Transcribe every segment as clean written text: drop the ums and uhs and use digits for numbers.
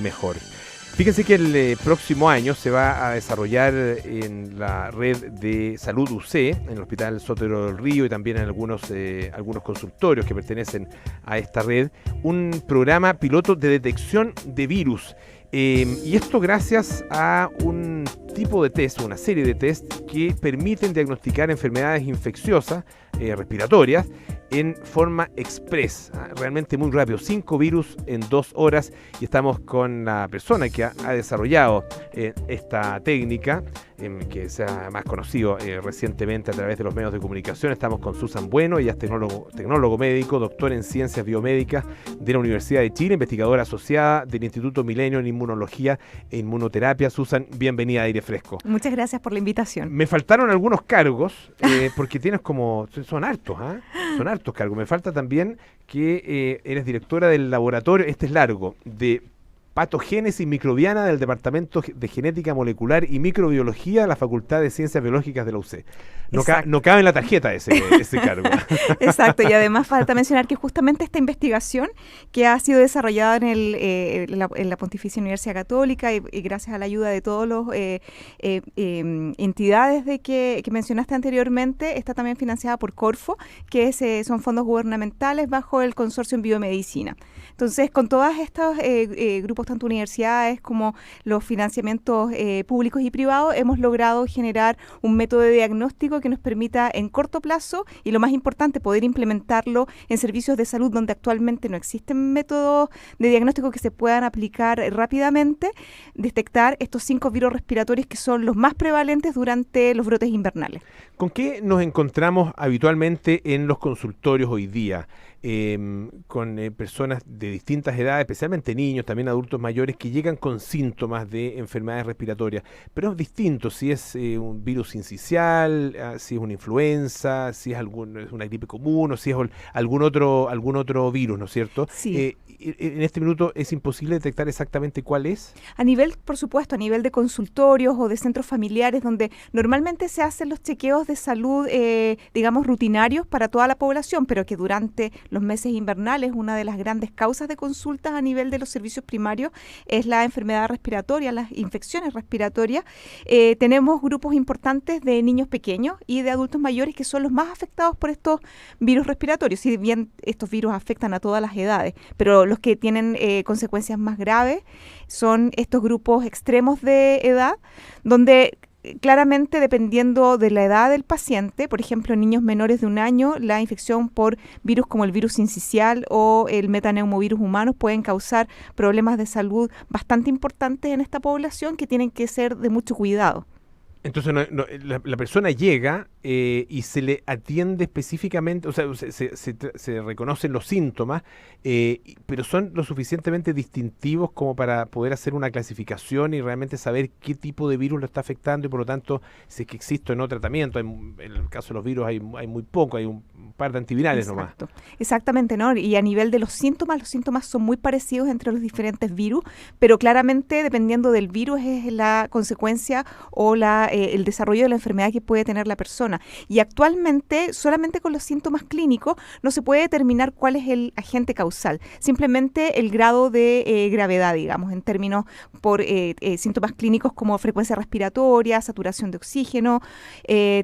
mejor. Fíjense que el próximo año se va a desarrollar en la red de salud UC, en el Hospital Sotero del Río y también en algunos consultorios que pertenecen a esta red, un programa piloto de detección de virus. Y esto gracias a un tipo de test, una serie de test que permiten diagnosticar enfermedades infecciosas respiratorias en forma express, realmente muy rápido, 5 virus en 2 horas, y estamos con la persona que ha desarrollado esta técnica, que se ha más conocido recientemente a través de los medios de comunicación. Estamos con Susan Bueno, ella es tecnólogo médico, doctor en ciencias biomédicas de la Universidad de Chile, investigadora asociada del Instituto Milenio en Inmunología e Inmunoterapia. Susan, bienvenida a Aire Fresco. Muchas gracias por la invitación. Me faltaron algunos cargos, porque tienes son hartos, son hartos cargos. Me falta también que eres directora del laboratorio, este es largo, de patogénesis microbiana del Departamento de Genética Molecular y Microbiología de la Facultad de Ciencias Biológicas de la UC. No cabe en la tarjeta ese cargo. Exacto, y además falta mencionar que justamente esta investigación que ha sido desarrollada en la Pontificia Universidad Católica y gracias a la ayuda de todas las entidades que mencionaste anteriormente, está también financiada por Corfo, que son fondos gubernamentales bajo el consorcio en biomedicina. Entonces, con todos estos grupos, tanto universidades como los financiamientos públicos y privados, hemos logrado generar un método de diagnóstico que nos permita en corto plazo y, lo más importante, poder implementarlo en servicios de salud donde actualmente no existen métodos de diagnóstico que se puedan aplicar rápidamente, detectar estos 5 virus respiratorios que son los más prevalentes durante los brotes invernales. ¿Con qué nos encontramos habitualmente en los consultorios hoy día? Con personas de distintas edades, especialmente niños, también adultos mayores, que llegan con síntomas de enfermedades respiratorias, pero es distinto si es un virus sincicial, si es una influenza, si es una gripe común o si es algún otro virus, ¿no es cierto? Sí. En este minuto es imposible detectar exactamente cuál es. A nivel, por supuesto, a nivel de consultorios o de centros familiares, donde normalmente se hacen los chequeos de salud, digamos, rutinarios para toda la población, pero que durante los meses invernales, una de las grandes causas de consultas a nivel de los servicios primarios es la enfermedad respiratoria, las infecciones respiratorias. Tenemos grupos importantes de niños pequeños y de adultos mayores que son los más afectados por estos virus respiratorios, si bien estos virus afectan a todas las edades, pero los que tienen consecuencias más graves son estos grupos extremos de edad, donde claramente, dependiendo de la edad del paciente, por ejemplo, en niños menores de 1 año, la infección por virus como el virus sincicial o el metaneumovirus humano pueden causar problemas de salud bastante importantes en esta población que tienen que ser de mucho cuidado. Entonces la persona llega y se le atiende específicamente, o sea, se reconocen los síntomas, pero son lo suficientemente distintivos como para poder hacer una clasificación y realmente saber qué tipo de virus lo está afectando y por lo tanto si es que existe o no tratamiento. En el caso de los virus hay muy poco, hay un par de antivirales. Exacto. Nomás. Exactamente, ¿no? Y a nivel de los síntomas son muy parecidos entre los diferentes virus, pero claramente dependiendo del virus es la consecuencia o el desarrollo de la enfermedad que puede tener la persona. Y actualmente, solamente con los síntomas clínicos, no se puede determinar cuál es el agente causal, simplemente el grado de gravedad, digamos, en términos por síntomas clínicos como frecuencia respiratoria, saturación de oxígeno,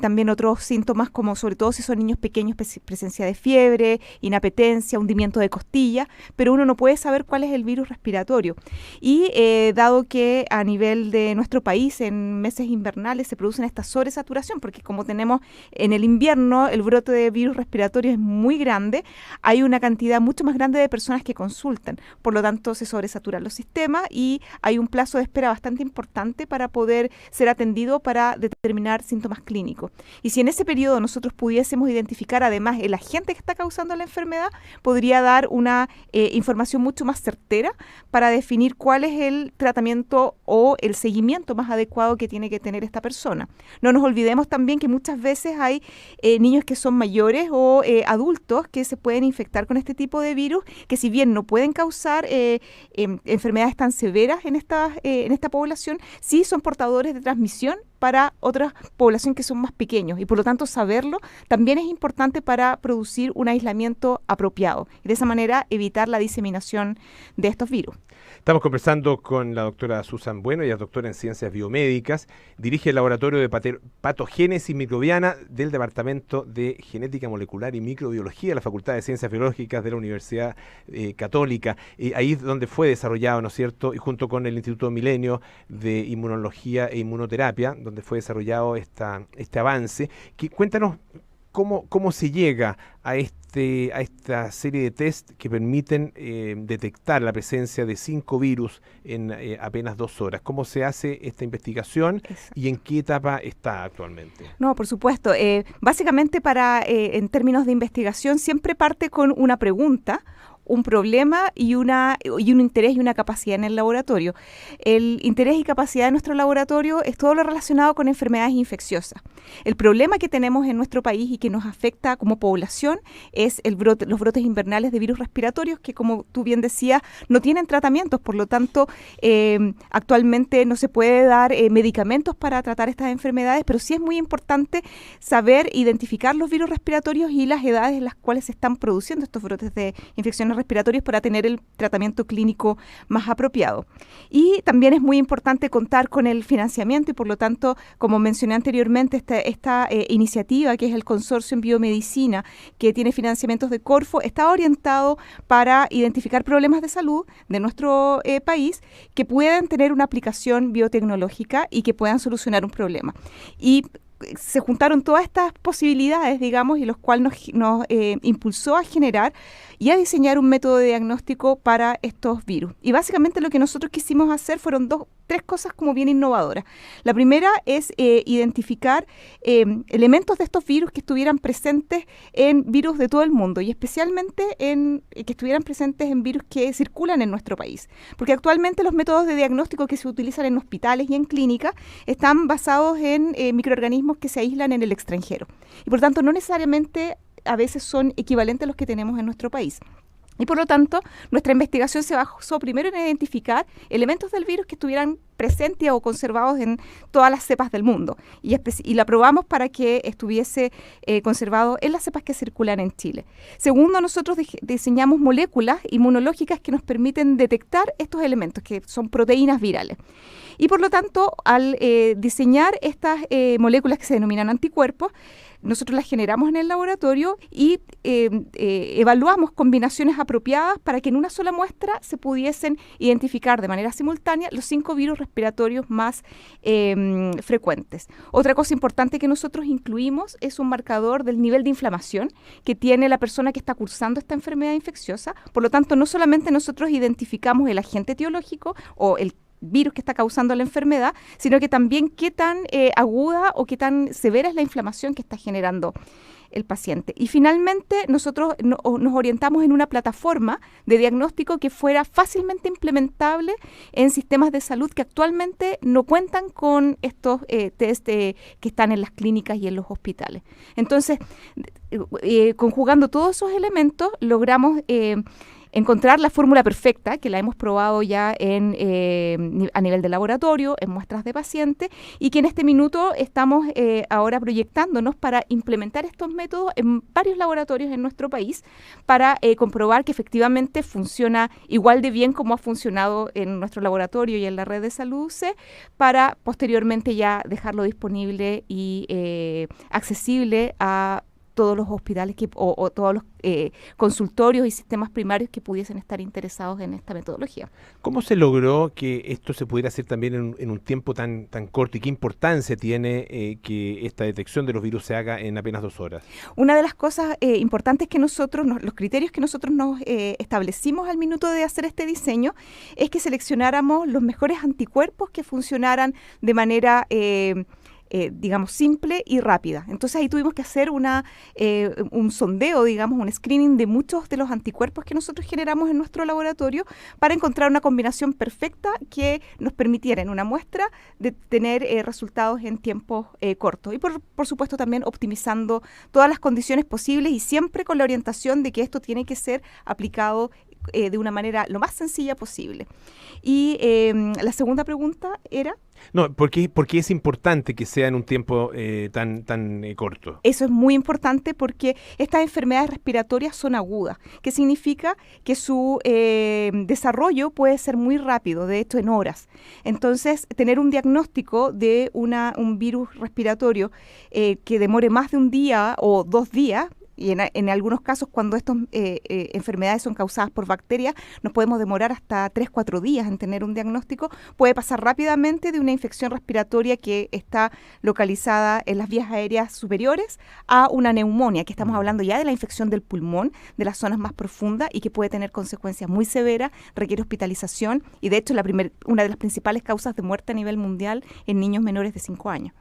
también otros síntomas como, sobre todo si son niños pequeños, presencia de fiebre, inapetencia, hundimiento de costilla, pero uno no puede saber cuál es el virus respiratorio. Y dado que a nivel de nuestro país en meses invernales se producen esta sobresaturación, porque como tenemos en el invierno el brote de virus respiratorio es muy grande, hay una cantidad mucho más grande de personas que consultan, por lo tanto se sobresaturan los sistemas y hay un plazo de espera bastante importante para poder ser atendido para determinar síntomas clínicos. Y si en ese periodo nosotros pudiésemos identificar además el agente que está causando la enfermedad, podría dar una información mucho más certera para definir cuál es el tratamiento o el seguimiento más adecuado que tiene que tener esta persona. No nos olvidemos también que muchas veces hay niños que son mayores o adultos que se pueden infectar con este tipo de virus, que si bien no pueden causar enfermedades tan severas en esta población, sí son portadores de transmisión para otra población que son más pequeños y por lo tanto saberlo también es importante para producir un aislamiento apropiado y de esa manera evitar la diseminación de estos virus. Estamos conversando con la doctora Susan Bueno, ella es doctora en Ciencias Biomédicas, dirige el Laboratorio de Patogénesis Microbiana del Departamento de Genética Molecular y Microbiología de la Facultad de Ciencias Biológicas de la Universidad Católica. Ahí es donde fue desarrollado, ¿no es cierto?, y junto con el Instituto Milenio de Inmunología e Inmunoterapia, donde fue desarrollado este avance. Cuéntanos cómo se llega a esta serie de test que permiten detectar la presencia de 5 virus en apenas 2 horas. ¿Cómo se hace esta investigación y en qué etapa está actualmente? No, por supuesto. Básicamente en términos de investigación siempre parte con una pregunta, un problema y un interés y una capacidad en el laboratorio. El interés y capacidad de nuestro laboratorio es todo lo relacionado con enfermedades infecciosas. El problema que tenemos en nuestro país y que nos afecta como población es los brotes invernales de virus respiratorios que, como tú bien decías, no tienen tratamientos. Por lo tanto, actualmente no se puede dar medicamentos para tratar estas enfermedades, pero sí es muy importante saber identificar los virus respiratorios y las edades en las cuales se están produciendo estos brotes de infecciones respiratorios para tener el tratamiento clínico más apropiado. Y también es muy importante contar con el financiamiento y por lo tanto, como mencioné anteriormente, esta iniciativa que es el Consorcio en Biomedicina, que tiene financiamientos de Corfo, está orientado para identificar problemas de salud de nuestro país que puedan tener una aplicación biotecnológica y que puedan solucionar un problema. Y se juntaron todas estas posibilidades, digamos, y los cuales nos impulsó a generar y a diseñar un método de diagnóstico para estos virus. Y básicamente lo que nosotros quisimos hacer fueron tres cosas como bien innovadoras. La primera es identificar elementos de estos virus que estuvieran presentes en virus de todo el mundo y especialmente que estuvieran presentes en virus que circulan en nuestro país. Porque actualmente los métodos de diagnóstico que se utilizan en hospitales y en clínicas están basados en microorganismos que se aíslan en el extranjero. Y por tanto no necesariamente a veces son equivalentes a los que tenemos en nuestro país. Y por lo tanto, nuestra investigación se basó primero en identificar elementos del virus que estuvieran presentes o conservados en todas las cepas del mundo. Y la probamos para que estuviese conservado en las cepas que circulan en Chile. Segundo, nosotros diseñamos moléculas inmunológicas que nos permiten detectar estos elementos, que son proteínas virales. Y por lo tanto, al diseñar estas moléculas que se denominan anticuerpos, nosotros las generamos en el laboratorio y evaluamos combinaciones apropiadas para que en una sola muestra se pudiesen identificar de manera simultánea los 5 virus respiratorios más frecuentes. Otra cosa importante que nosotros incluimos es un marcador del nivel de inflamación que tiene la persona que está cursando esta enfermedad infecciosa. Por lo tanto, no solamente nosotros identificamos el agente etiológico o el virus que está causando la enfermedad, sino que también qué tan aguda o qué tan severa es la inflamación que está generando el paciente. Y finalmente nosotros nos orientamos en una plataforma de diagnóstico que fuera fácilmente implementable en sistemas de salud que actualmente no cuentan con estos test que están en las clínicas y en los hospitales. Entonces, conjugando todos esos elementos, logramos encontrar la fórmula perfecta, que la hemos probado ya a nivel de laboratorio, en muestras de pacientes, y que en este minuto estamos ahora proyectándonos para implementar estos métodos en varios laboratorios en nuestro país para comprobar que efectivamente funciona igual de bien como ha funcionado en nuestro laboratorio y en la red de salud UC, para posteriormente ya dejarlo disponible y accesible a todos los hospitales o todos los consultorios y sistemas primarios que pudiesen estar interesados en esta metodología. ¿Cómo se logró que esto se pudiera hacer también en un tiempo tan corto y qué importancia tiene que esta detección de los virus se haga en apenas 2 horas? Una de las cosas importantes que nosotros, los criterios que nosotros nos establecimos al minuto de hacer este diseño es que seleccionáramos los mejores anticuerpos que funcionaran de manera digamos, simple y rápida. Entonces ahí tuvimos que hacer un sondeo, digamos, un screening de muchos de los anticuerpos que nosotros generamos en nuestro laboratorio para encontrar una combinación perfecta que nos permitiera en una muestra de tener resultados en tiempos cortos. Y por supuesto también optimizando todas las condiciones posibles y siempre con la orientación de que esto tiene que ser aplicado de una manera lo más sencilla posible. Y la segunda pregunta era... No, porque es importante que sea en un tiempo tan corto. Eso es muy importante porque estas enfermedades respiratorias son agudas, que significa que su desarrollo puede ser muy rápido, de hecho en horas. Entonces, tener un diagnóstico de un virus respiratorio que demore más de un día o 2 días, y en algunos casos, cuando estas enfermedades son causadas por bacterias, nos podemos demorar hasta 3-4 días en tener un diagnóstico. Puede pasar rápidamente de una infección respiratoria que está localizada en las vías aéreas superiores a una neumonía, que estamos hablando ya de la infección del pulmón, de las zonas más profundas y que puede tener consecuencias muy severas, requiere hospitalización y de hecho una de las principales causas de muerte a nivel mundial en niños menores de 5 años.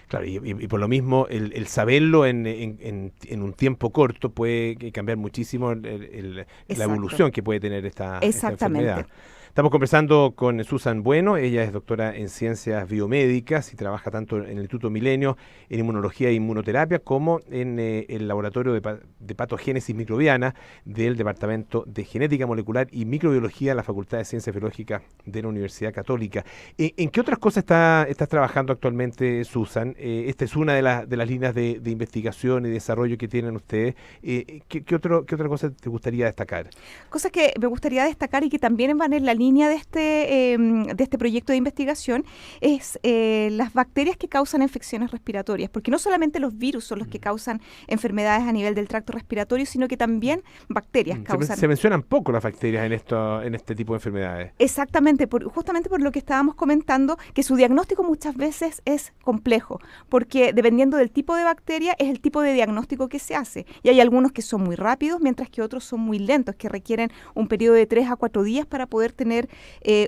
Claro, y por lo mismo el saberlo en un tiempo corto puede cambiar muchísimo la evolución que puede tener esta enfermedad. Estamos conversando con Susan Bueno, ella es doctora en Ciencias Biomédicas y trabaja tanto en el Instituto Milenio en Inmunología e Inmunoterapia como en el Laboratorio de Patogénesis Microbiana del Departamento de Genética Molecular y Microbiología de la Facultad de Ciencias Biológicas de la Universidad Católica. ¿En qué otras cosas estás trabajando actualmente, Susan? Esta es una de las líneas de investigación y desarrollo que tienen ustedes. ¿Qué otra cosa te gustaría destacar? Cosas que me gustaría destacar y que también van en la línea de este proyecto de investigación es las bacterias que causan infecciones respiratorias, porque no solamente los virus son los que causan enfermedades a nivel del tracto respiratorio, sino que también bacterias causan. Se mencionan poco las bacterias en este tipo de enfermedades. Exactamente, justamente por lo que estábamos comentando, que su diagnóstico muchas veces es complejo, porque dependiendo del tipo de bacteria es el tipo de diagnóstico que se hace. Y hay algunos que son muy rápidos, mientras que otros son muy lentos, que requieren un periodo de 3 a 4 días para poder tener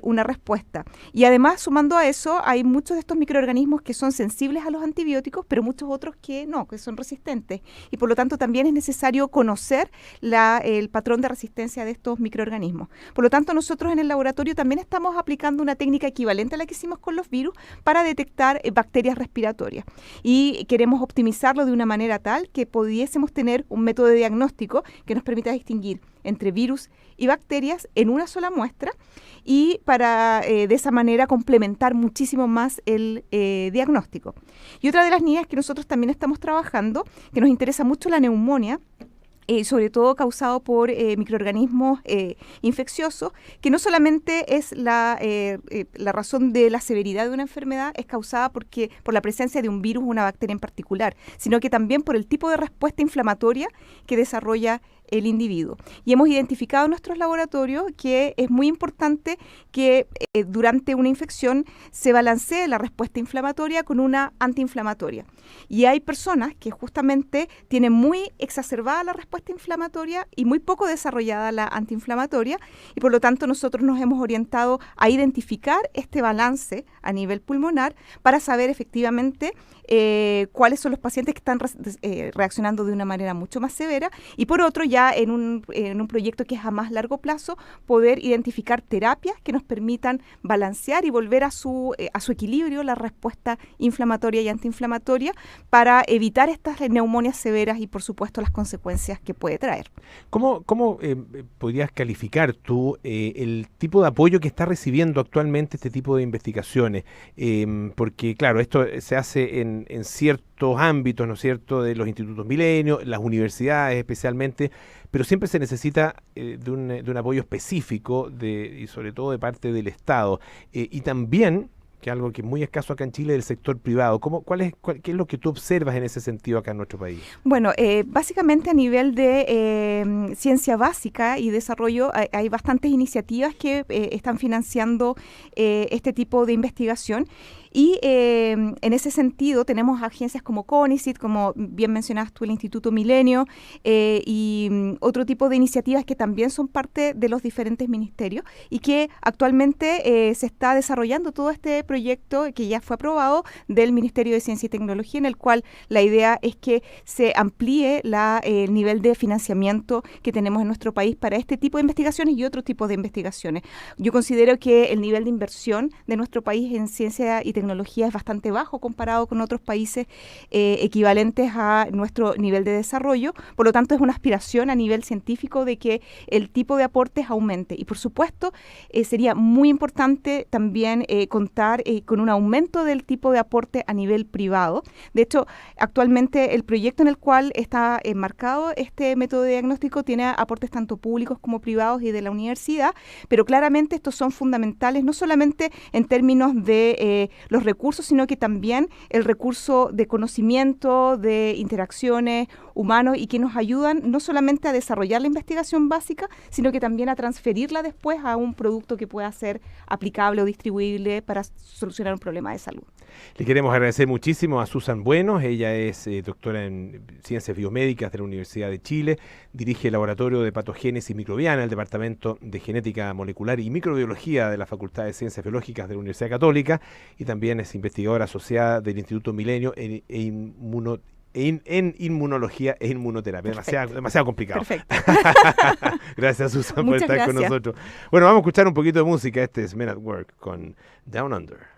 una respuesta. Y además, sumando a eso, hay muchos de estos microorganismos que son sensibles a los antibióticos, pero muchos otros que no, que son resistentes. Y por lo tanto también es necesario conocer el patrón de resistencia de estos microorganismos. Por lo tanto, nosotros en el laboratorio también estamos aplicando una técnica equivalente a la que hicimos con los virus para detectar bacterias respiratorias. Y queremos optimizarlo de una manera tal que pudiésemos tener un método de diagnóstico que nos permita distinguir entre virus y bacterias en una sola muestra y para de esa manera complementar muchísimo más el diagnóstico. Y otra de las líneas que nosotros también estamos trabajando, que nos interesa mucho la neumonía, sobre todo causado por microorganismos infecciosos, que no solamente es la razón de la severidad de una enfermedad, es causada por la presencia de un virus o una bacteria en particular, sino que también por el tipo de respuesta inflamatoria que desarrolla el individuo. Y hemos identificado en nuestros laboratorios que es muy importante que durante una infección se balancee la respuesta inflamatoria con una antiinflamatoria. Y hay personas que justamente tienen muy exacerbada la respuesta inflamatoria y muy poco desarrollada la antiinflamatoria, y por lo tanto nosotros nos hemos orientado a identificar este balance a nivel pulmonar para saber efectivamente cuáles son los pacientes que están reaccionando de una manera mucho más severa, y por otro ya en un proyecto que es a más largo plazo poder identificar terapias que nos permitan balancear y volver a su equilibrio la respuesta inflamatoria y antiinflamatoria para evitar estas neumonias severas y por supuesto las consecuencias que puede traer. ¿Cómo podrías calificar tú el tipo de apoyo que está recibiendo actualmente este tipo de investigaciones? Porque claro, esto se hace en ciertos ámbitos, ¿no es cierto?, de los institutos Milenio, las universidades especialmente, pero siempre se necesita de un apoyo específico y sobre todo de parte del Estado. Y también, que algo que es muy escaso acá en Chile, del sector privado. ¿Qué es lo que tú observas en ese sentido acá en nuestro país? Bueno, básicamente a nivel de ciencia básica y desarrollo hay bastantes iniciativas que están financiando este tipo de investigación. Y en ese sentido tenemos agencias como CONICIT, como bien mencionabas tú, el Instituto Milenio, y otro tipo de iniciativas que también son parte de los diferentes ministerios y que actualmente se está desarrollando todo este proyecto que ya fue aprobado del Ministerio de Ciencia y Tecnología, en el cual la idea es que se amplíe el nivel de financiamiento que tenemos en nuestro país para este tipo de investigaciones y otros tipos de investigaciones. Yo considero que el nivel de inversión de nuestro país en ciencia y tecnología tecnología es bastante bajo comparado con otros países equivalentes a nuestro nivel de desarrollo. Por lo tanto, es una aspiración a nivel científico de que el tipo de aportes aumente. Y por supuesto, sería muy importante también contar con un aumento del tipo de aporte a nivel privado. De hecho, actualmente el proyecto en el cual está enmarcado este método de diagnóstico tiene aportes tanto públicos como privados y de la universidad, pero claramente estos son fundamentales, no solamente en términos de los recursos, sino que también el recurso de conocimiento, de interacciones humanos y que nos ayudan no solamente a desarrollar la investigación básica, sino que también a transferirla después a un producto que pueda ser aplicable o distribuible para solucionar un problema de salud. Le queremos agradecer muchísimo a Susan Buenos. Ella es doctora en Ciencias Biomédicas de la Universidad de Chile, dirige el Laboratorio de Patogénesis Microbiana, el Departamento de Genética Molecular y Microbiología de la Facultad de Ciencias Biológicas de la Universidad Católica y también es investigadora asociada del Instituto Milenio en inmunología e inmunoterapia. Demasiado complicado. Perfecto. Gracias, Susan, por Muchas estar con gracias. nosotros. Bueno, vamos a escuchar un poquito de música. Este es Men at Work con Down Under.